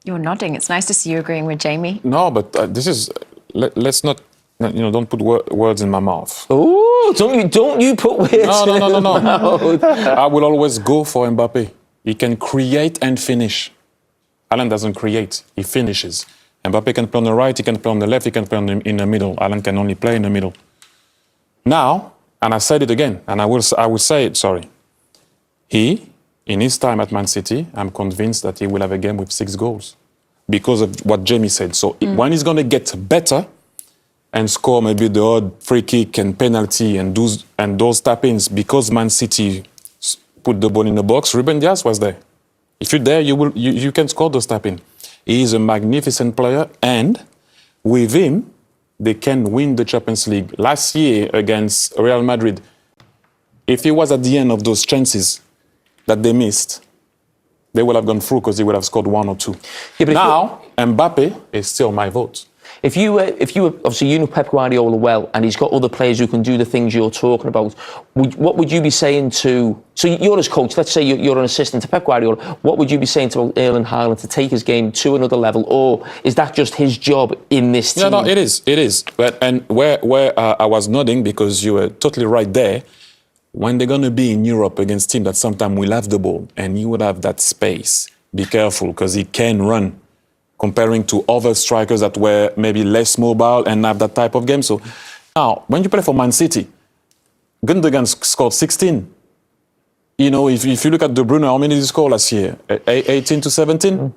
You're nodding. It's nice to see you agreeing with Jamie. No, but this is... Let's not... don't put words in my mouth. Oh, don't you put words in No. my mouth. I will always go for Mbappe. He can create and finish. Haaland doesn't create, he finishes. Mbappe can play on the right, he can play on the left, he can play in the middle. Haaland can only play in the middle. Now, and I said it again, and I will say it, sorry. He, in his time at Man City, I'm convinced that he will have a game with 6 goals because of what Jamie said. So when he's going to get better and score maybe the odd free kick and penalty and those tap-ins, because Man City put the ball in the box, Ruben Dias was there. If you're there, you can score those tap-in. He is a magnificent player, and with him, they can win the Champions League. Last year against Real Madrid, if he was at the end of those chances that they missed, they would have gone through because he would have scored 1 or 2. Yeah, now, Mbappe is still my vote. If you were, obviously you know Pep Guardiola well, and he's got other players who can do the things you're talking about, what would you be saying to... So you're his coach, let's say you're an assistant to Pep Guardiola, what would you be saying to Erling Haaland to take his game to another level, or is that just his job in this team? No, it is. And where I was nodding, because you were totally right there, when they're going to be in Europe against teams that sometimes will have the ball, and you would have that space, be careful, because he can run, comparing to other strikers that were maybe less mobile and have that type of game. So now, when you play for Man City, Gundogan scored 16. You know, if you look at De Bruyne, how many did he score last year? 18 to 17?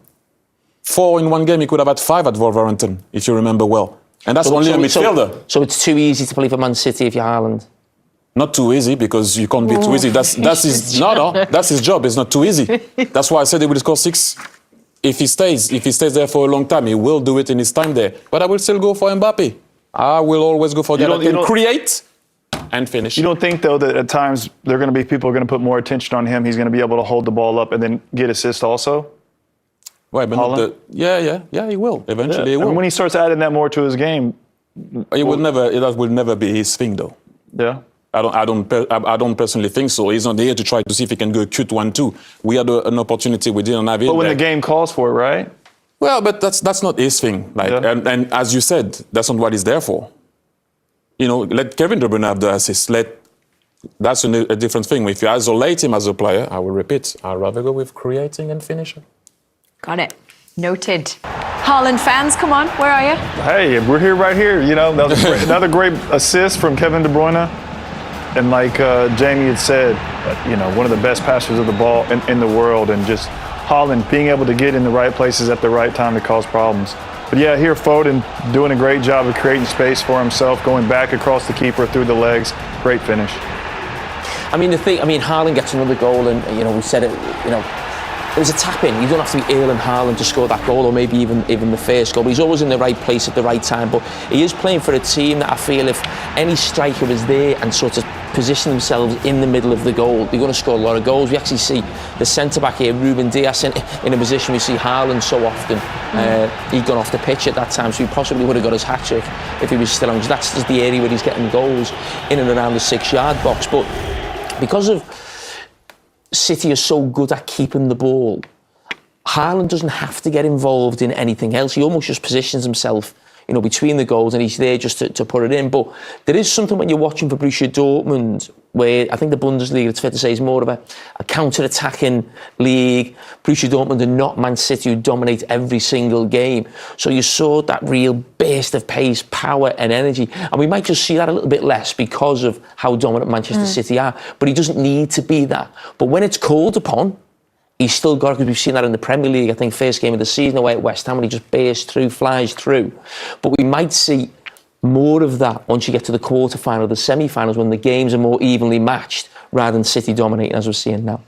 4 in one game. He could have had 5 at Wolverhampton, if you remember well. And that's only a midfielder. So it's too easy to play for Man City if you're Haaland? Not too easy, because you can't be too easy. That's his that's his job. It's not too easy. That's why I said he will score 6. If he stays there for a long time, he will do it in his time there. But I will still go for Mbappe. I will always go for the guy that can create and finish. You don't think, though, that at times people are going to put more attention on him? He's going to be able to hold the ball up and then get assists also? Right, but not he will. Eventually, he will. And when he starts adding that more to his game, that will never be his thing, though. Yeah. I don't personally think so. He's not here to try to see if he can go cute 1-2. We had an opportunity we didn't have it. But when the game calls for it, right? Well, but that's not his thing. And as you said, that's not what he's there for. You know, let Kevin De Bruyne have the assist. That's a different thing. If you isolate him as a player, I will repeat, I'd rather go with creating and finishing. Got it. Noted. Haaland fans, come on, where are you? Hey, we're here right here. You know, that was another great assist from Kevin De Bruyne. And like Jamie had said, you know, one of the best passers of the ball in the world, and just Haaland being able to get in the right places at the right time to cause problems. But yeah, here Foden doing a great job of creating space for himself, going back across the keeper through the legs. Great finish. I mean, Haaland gets another goal, and you know, we said it, you know, it was a tap-in. You don't have to be Erling Haaland to score that goal, or maybe even the first goal. But he's always in the right place at the right time. But he is playing for a team that I feel if any striker is there and sort of position themselves in the middle of the goal, they're going to score a lot of goals. We actually see the centre-back here, Ruben Dias, in a position we see Haaland so often. He'd gone off the pitch at that time, so he possibly would have got his hat-trick if he was still on. Because that's just the area where he's getting goals, in and around the 6-yard box. But because of City are so good at keeping the ball, Haaland doesn't have to get involved in anything else. He almost just positions himself, you know, between the goals, and he's there just to put it in. But there is something when you're watching for Borussia Dortmund, where I think the Bundesliga, it's fair to say, is more of a counter-attacking league. Borussia Dortmund are not Man City, who dominate every single game. So you saw that real burst of pace, power and energy. And we might just see that a little bit less because of how dominant Manchester City are. But he doesn't need to be that. But when it's called upon, he's still got it, because we've seen that in the Premier League. I think first game of the season away at West Ham, when he just bursts through, flies through. But we might see more of that once you get to the quarter-final, the semi-finals, when the games are more evenly matched rather than City dominating as we're seeing now.